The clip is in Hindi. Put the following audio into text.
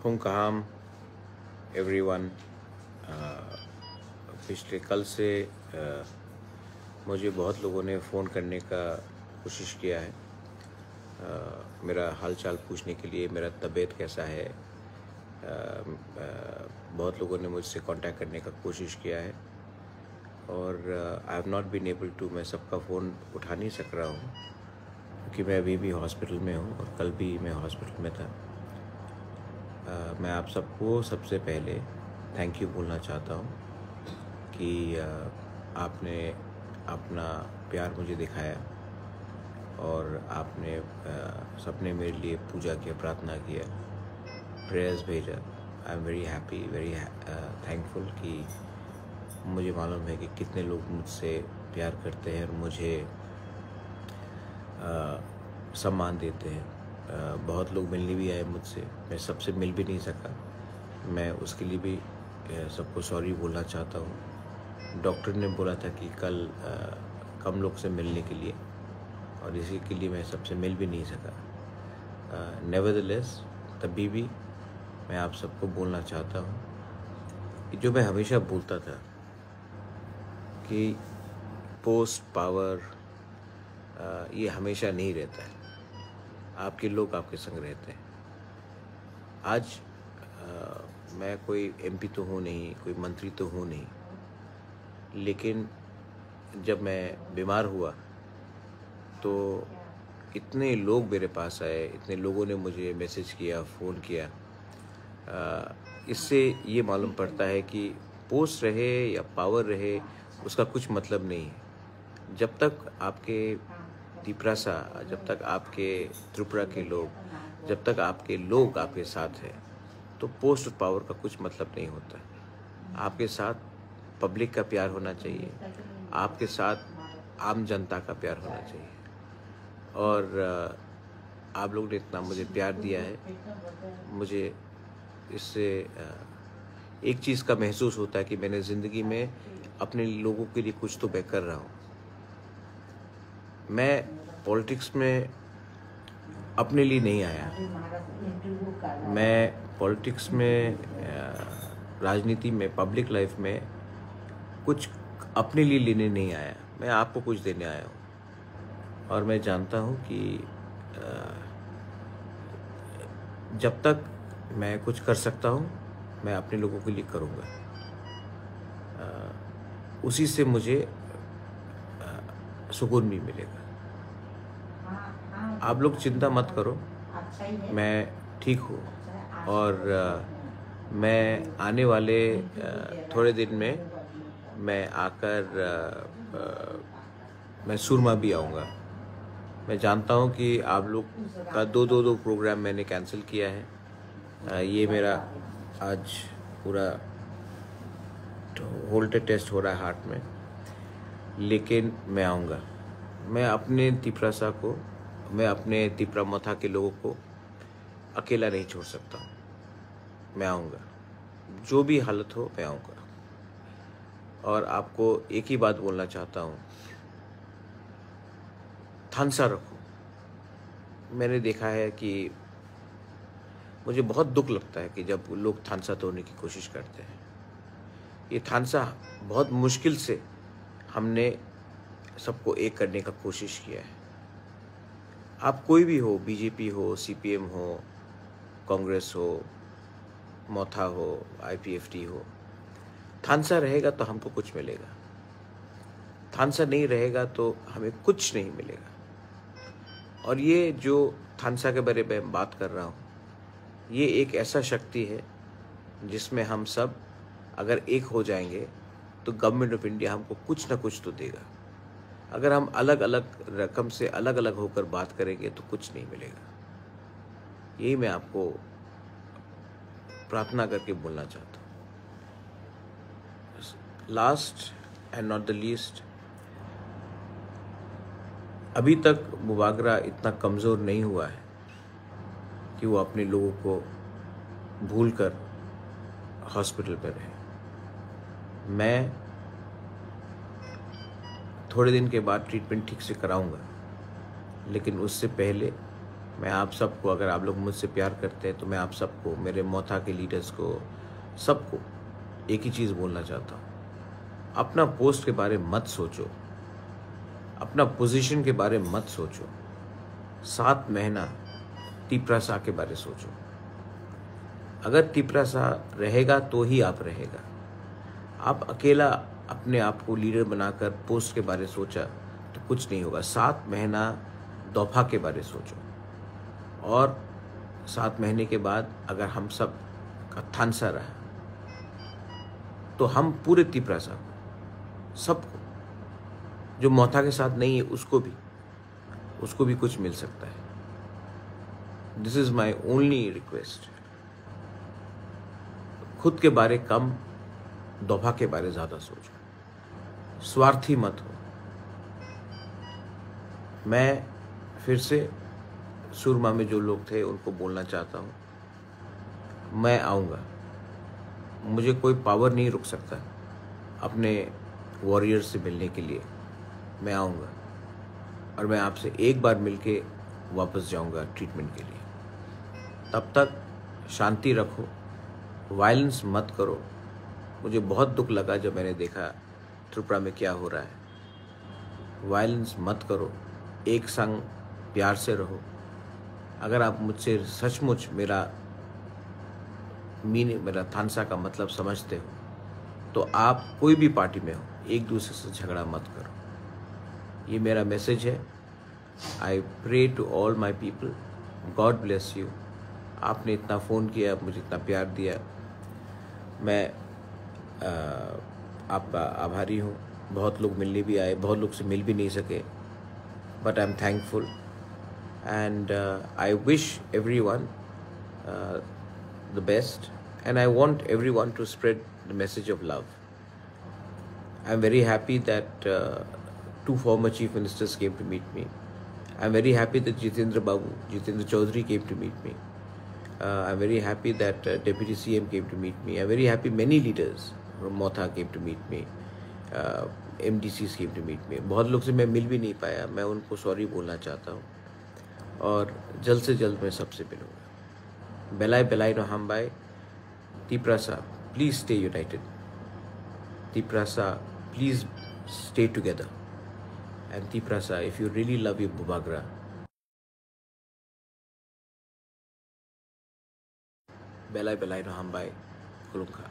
हुंकाम एवरीवन। पिछले कल से मुझे बहुत लोगों ने फ़ोन करने का कोशिश किया है, मेरा हाल चाल पूछने के लिए, मेरा तबीयत कैसा है। बहुत लोगों ने मुझसे कांटेक्ट करने का कोशिश किया है और I have not been able to, मैं सबका फ़ोन उठा नहीं सक रहा हूँ क्योंकि मैं अभी भी हॉस्पिटल में हूँ और कल भी मैं हॉस्पिटल में था। मैं आप सबको सबसे पहले थैंक यू बोलना चाहता हूँ कि आपने अपना प्यार मुझे दिखाया और आपने सबने मेरे लिए पूजा किया, प्रार्थना किया, प्रेयर्स भेजा। I am very happy, very thankful कि मुझे मालूम है कि कितने लोग मुझसे प्यार करते हैं और मुझे सम्मान देते हैं। बहुत लोग मिलने भी आए मुझसे, मैं सबसे मिल भी नहीं सका, मैं उसके लिए भी सबको सॉरी बोलना चाहता हूँ। डॉक्टर ने बोला था कि कल कम लोग से मिलने के लिए और इसी के लिए मैं सबसे मिल भी नहीं सका। नेवरदलेस तभी भी मैं आप सबको बोलना चाहता हूँ कि जो मैं हमेशा बोलता था कि पोस्ट पावर ये हमेशा नहीं रहता है, आपके लोग आपके संग रहते हैं। आज मैं कोई एमपी तो हूँ नहीं, कोई मंत्री तो हूँ नहीं, लेकिन जब मैं बीमार हुआ तो इतने लोग मेरे पास आए, इतने लोगों ने मुझे मैसेज किया, फ़ोन किया। इससे ये मालूम पड़ता है कि पोस्ट रहे या पावर रहे उसका कुछ मतलब नहीं है। जब तक आपके तिपरासा, जब तक आपके त्रिपुरा के लोग, जब तक आपके लोग आपके साथ हैं तो पोस्ट और पावर का कुछ मतलब नहीं होता। आपके साथ पब्लिक का प्यार होना चाहिए, आपके साथ आम जनता का प्यार होना चाहिए। और आप लोग ने इतना मुझे प्यार दिया है, मुझे इससे एक चीज़ का महसूस होता है कि मैंने ज़िंदगी में अपने लोगों के लिए कुछ तो मैं कर रहा हूँ। मैं पॉलिटिक्स में अपने लिए नहीं आया, मैं पॉलिटिक्स में, राजनीति में, पब्लिक लाइफ में कुछ अपने लिए लेने नहीं आया, मैं आपको कुछ देने आया हूँ। और मैं जानता हूँ कि जब तक मैं कुछ कर सकता हूँ मैं अपने लोगों के लिए करूँगा। उसी से मुझे सुकून भी मिलेगा। आप लोग चिंता मत करो, मैं ठीक हूँ और मैं आने वाले थोड़े दिन में मैं आकर मैं सुरमा भी आऊँगा। मैं जानता हूँ कि आप लोग का दो प्रोग्राम मैंने कैंसिल किया है। ये मेरा आज पूरा होल्टर टेस्ट हो रहा है हार्ट में, लेकिन मैं आऊँगा। मैं अपने तिपरासा को, मैं अपने तिपरामथा के लोगों को अकेला नहीं छोड़ सकता हूँ। मैं आऊँगा, जो भी हालत हो मैं आऊँगा। और आपको एक ही बात बोलना चाहता हूँ, थानसा रखो। मैंने देखा है कि मुझे बहुत दुख लगता है कि जब लोग थानसा तोड़ने की कोशिश करते हैं। ये थानसा बहुत मुश्किल से हमने सबको एक करने का कोशिश किया है। आप कोई भी हो, बीजेपी हो, सीपीएम हो, कांग्रेस हो, मोथा हो, आईपीएफटी हो, थानसा रहेगा तो हमको कुछ मिलेगा, थानसा नहीं रहेगा तो हमें कुछ नहीं मिलेगा। और ये जो थानसा के बारे में बात कर रहा हूँ, ये एक ऐसा शक्ति है जिसमें हम सब अगर एक हो जाएंगे तो गवर्नमेंट ऑफ इंडिया हमको कुछ ना कुछ तो देगा। अगर हम अलग अलग रकम से अलग अलग होकर बात करेंगे तो कुछ नहीं मिलेगा। यही मैं आपको प्रार्थना करके बोलना चाहता हूँ। Last and not the least, अभी तक मुबागरा इतना कमज़ोर नहीं हुआ है कि वो अपने लोगों को भूलकर हॉस्पिटल पर रहे। मैं थोड़े दिन के बाद ट्रीटमेंट ठीक से कराऊंगा, लेकिन उससे पहले मैं आप सबको, अगर आप लोग मुझसे प्यार करते हैं तो मैं आप सबको, मेरे मोथा के लीडर्स को, सबको एक ही चीज़ बोलना चाहता हूँ। अपना पोस्ट के बारे में मत सोचो, अपना पोजीशन के बारे में मत सोचो। 7 महीना तिपरासा के बारे में सोचो। अगर तिपरासा रहेगा तो ही आप रहेगा। आप अकेला अपने आप को लीडर बनाकर पोस्ट के बारे में सोचा तो कुछ नहीं होगा। 7 महीना दौफा के बारे में सोचो, और 7 महीने के बाद अगर हम सब का थानसा रहा तो हम पूरे तिपरासा को, सबको, जो मोथा के साथ नहीं है उसको भी कुछ मिल सकता है। This is my only request. खुद के बारे कम, दौफा के बारे ज्यादा सोचो, स्वार्थी मत हो। मैं फिर से सुरमा में जो लोग थे उनको बोलना चाहता हूँ, मैं आऊँगा। मुझे कोई पावर नहीं रुक सकता अपने वॉरियर से मिलने के लिए। मैं आऊँगा और मैं आपसे एक बार मिलके वापस जाऊँगा ट्रीटमेंट के लिए। तब तक शांति रखो, वायलेंस मत करो। मुझे बहुत दुख लगा जब मैंने देखा त्रिपुरा में क्या हो रहा है। वायलेंस मत करो, एक संग प्यार से रहो। अगर आप मुझसे सचमुच मेरा थानसा का मतलब समझते हो तो आप कोई भी पार्टी में हो, एक दूसरे से झगड़ा मत करो। ये मेरा मैसेज है। I pray to all my people, God bless you. आपने इतना फ़ोन किया, मुझे इतना प्यार दिया, मैं आपका आभारी हूँ। बहुत लोग मिलने भी आए, बहुत लोग से मिल भी नहीं सके, but I am thankful and I wish everyone the best, and I want everyone to spread the message of love. I'm very happy that 2 former chief ministers came to meet me. I'm very happy that Jitendra Chaudhary came to meet me. I'm very happy that Deputy CM came to meet me. I'm very happy many leaders from Motha came to meet me. MDCs came to meet me. बहुत लोग से मैं मिल भी नहीं पाया, मैं उनको सॉरी बोलना चाहता हूँ और जल्द से जल्द मैं सबसे मिलूँगा। बेलाई बेलाई नो हम बाय। Tiprasa, please stay united. Tiprasa, please stay together. And Tiprasa, if you really love your Bubagra, बेलाई बेलाई नो हम बाय। खुलुंखा।